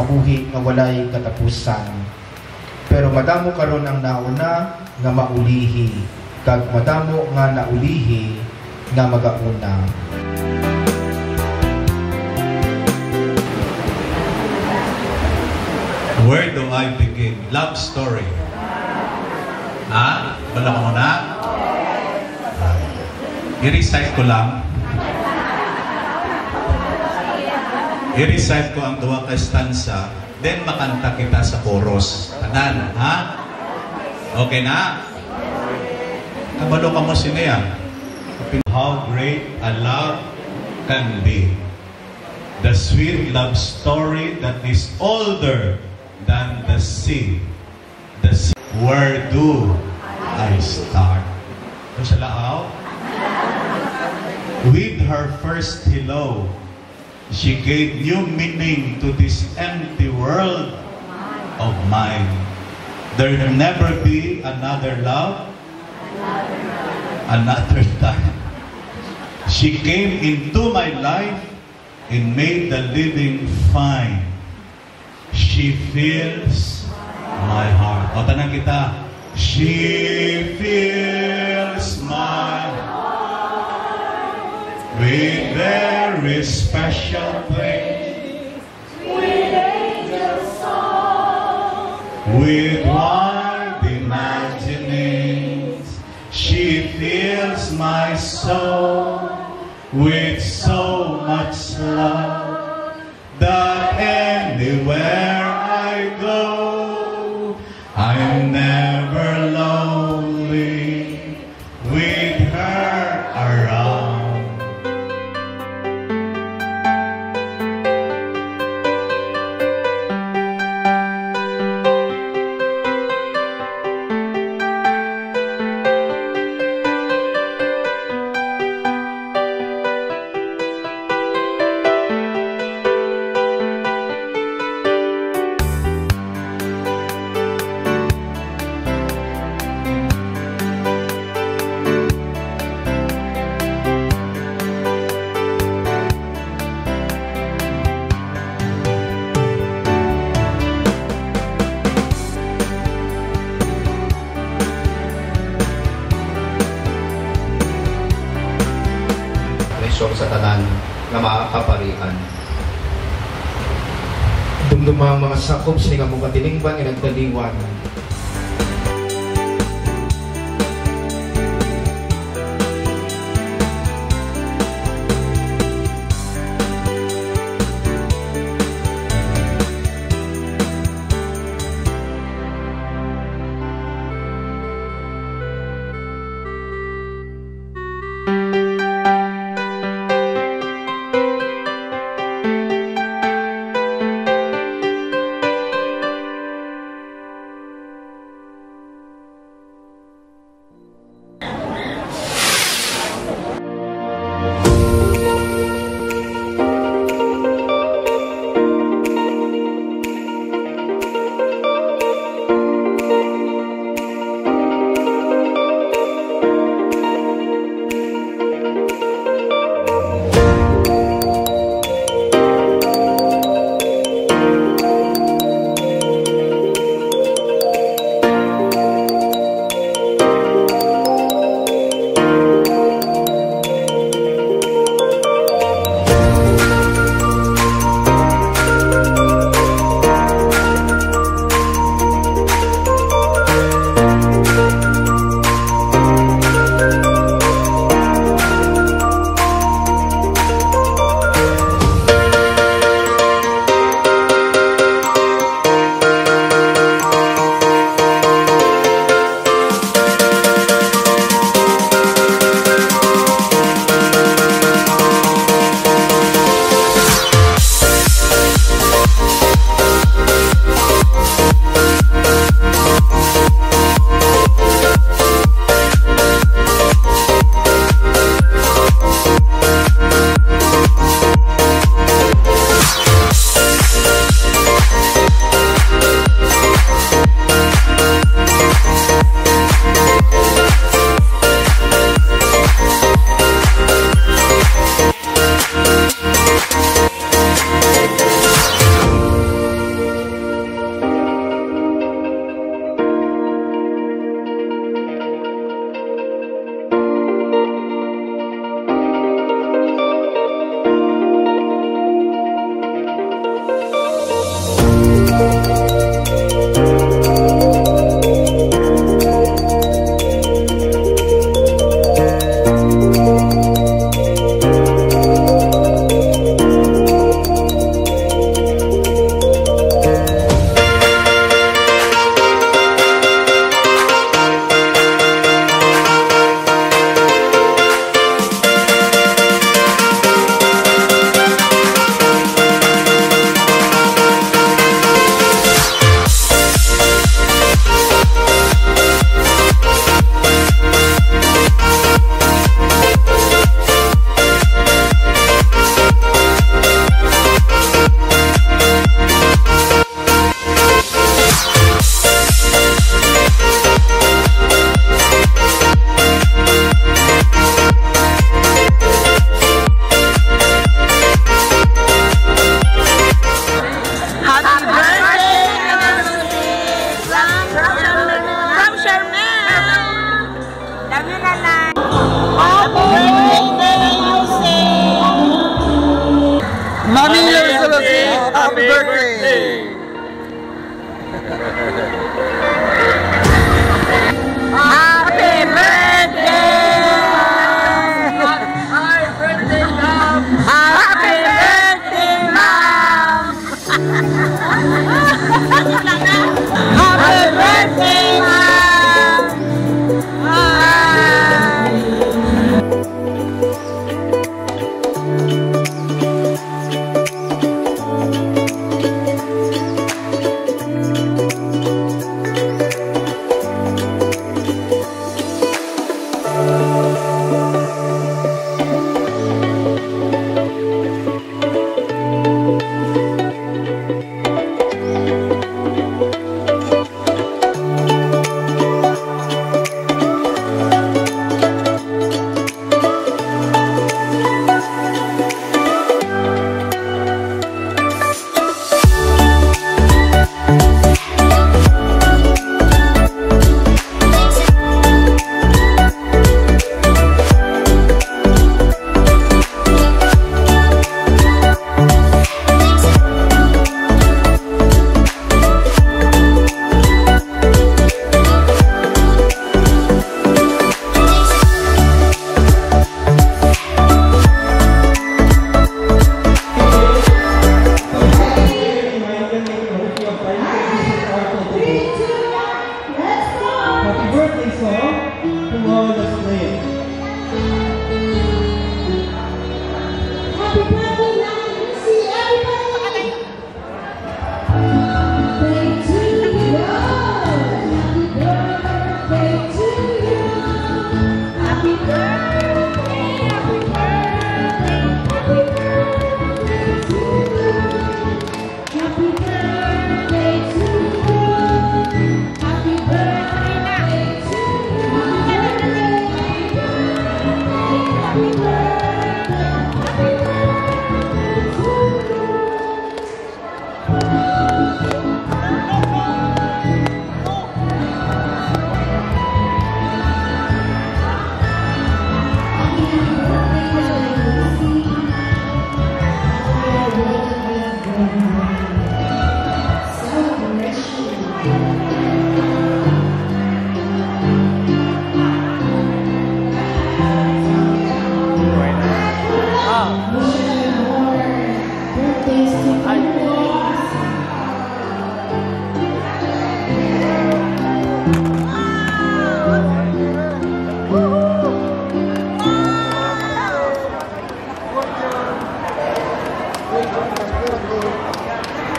kabuhi nga walay katapusan. Pero madamo karon ang nauna nga maulihi, kag madamo nga naulihi nga magauna. Where do I begin? Love story. Ha? Wala ko muna? I-recite ko lang. I-recite ko ang duwa ka stanza, then makanta kita sa chorus. Tanan, ha? Okay na? Kabalo ka mo siniya. How great a love can be. The sweet love story that is older than the sea. The sea. Where do I start? Ito sa laaw. With her first hello, she gave new meaning to this empty world of mine. There will never be another love, another time. She came into my life and made the living fine. She fills my heart. O, tanang kita. She fills my heart with very special praise, with angel song, with wide imaginings. She fills my soul with so much love that anywhere I go, I'm never lonely with her around. Sa tanan nga makakaparian. Dumdumang mga sakop sining among katilingban nga nagtaliwan.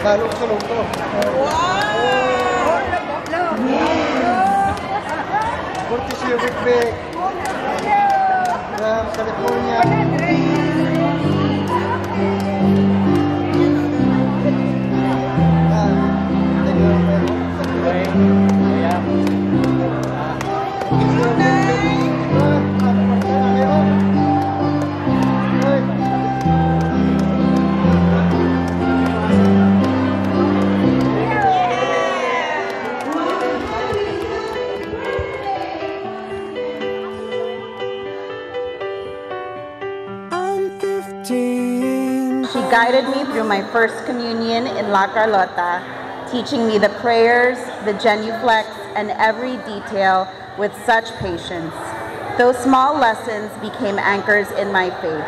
Lalo sa loob to. Courtesy of Rick Beck from California. She guided me through my first communion in La Carlota, teaching me the prayers, the genuflex, and every detail with such patience. Those small lessons became anchors in my faith.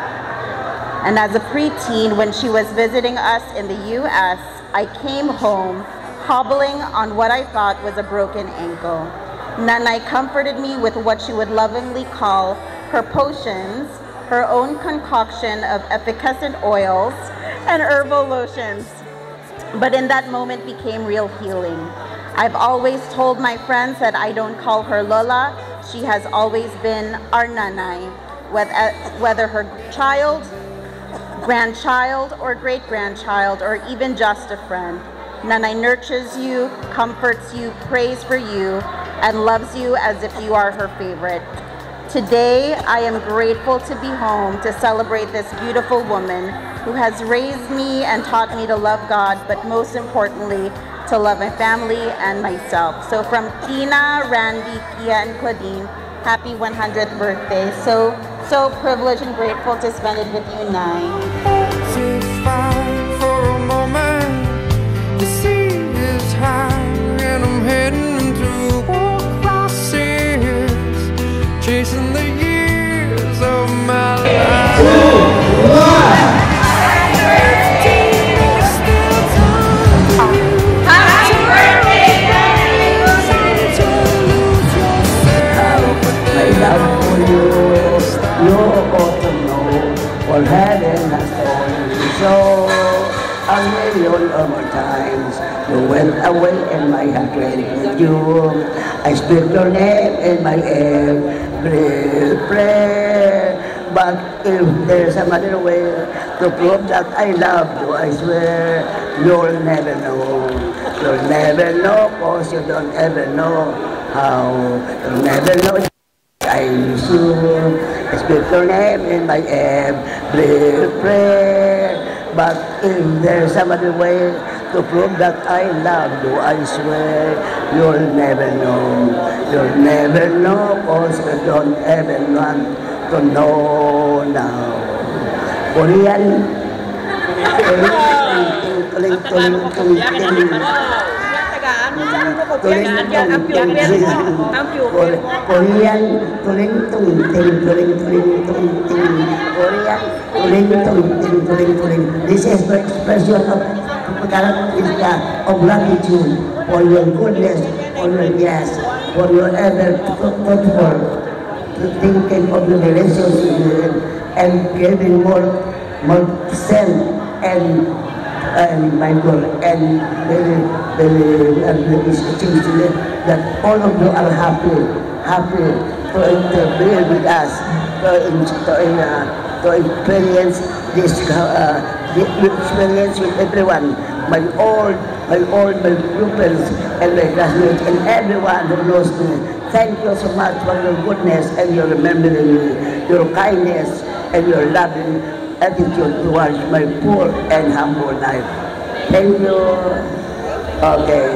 And as a preteen, when she was visiting us in the U.S., I came home hobbling on what I thought was a broken ankle. Nanay comforted me with what she would lovingly call her potions, her own concoction of effervescent oils and herbal lotions. But in that moment became real healing. I've always told my friends that I don't call her Lola. She has always been our nanay, whether her child, grandchild, or great-grandchild, or even just a friend. Nanay nurtures you, comforts you, prays for you, and loves you as if you are her favorite. Today, I am grateful to be home to celebrate this beautiful woman who has raised me and taught me to love God, but most importantly, to love my family and myself. So from Tina, Randy, Kia, and Claudine, happy 100th birthday. So privileged and grateful to spend it with you, Nay. For a moment, the sea is high, and I'm heading through war crosses, chasing the years of my life. For heaven has told me so. A million or more times you went away and my heart went with you. I speak your name in my every prayer. But if there's another way to prove that I love you, I swear you'll never know. You'll never know, cause you don't ever know how. You'll never know. I miss you. I speak your name in my every prayer. But if there's some other way to prove that I love you, I swear you'll never know. You'll never know, cause you don't ever want to know now. Korean. Korean tuling tung ting tuling tuling tung ting. Korean tuling tung ting tuling tuling. This is the expression of gratitude for your goodness, for your yes, for your ever thoughtful thinking of the relationship and giving more sense and Michael and very that all of you are happy to interfere with us, to experience this experience with everyone, my pupils and my classmates and everyone who knows me. Thank you so much for your goodness and your remembering me, your kindness and your loving attitude towards my poor and humble life. Thank you. Okay.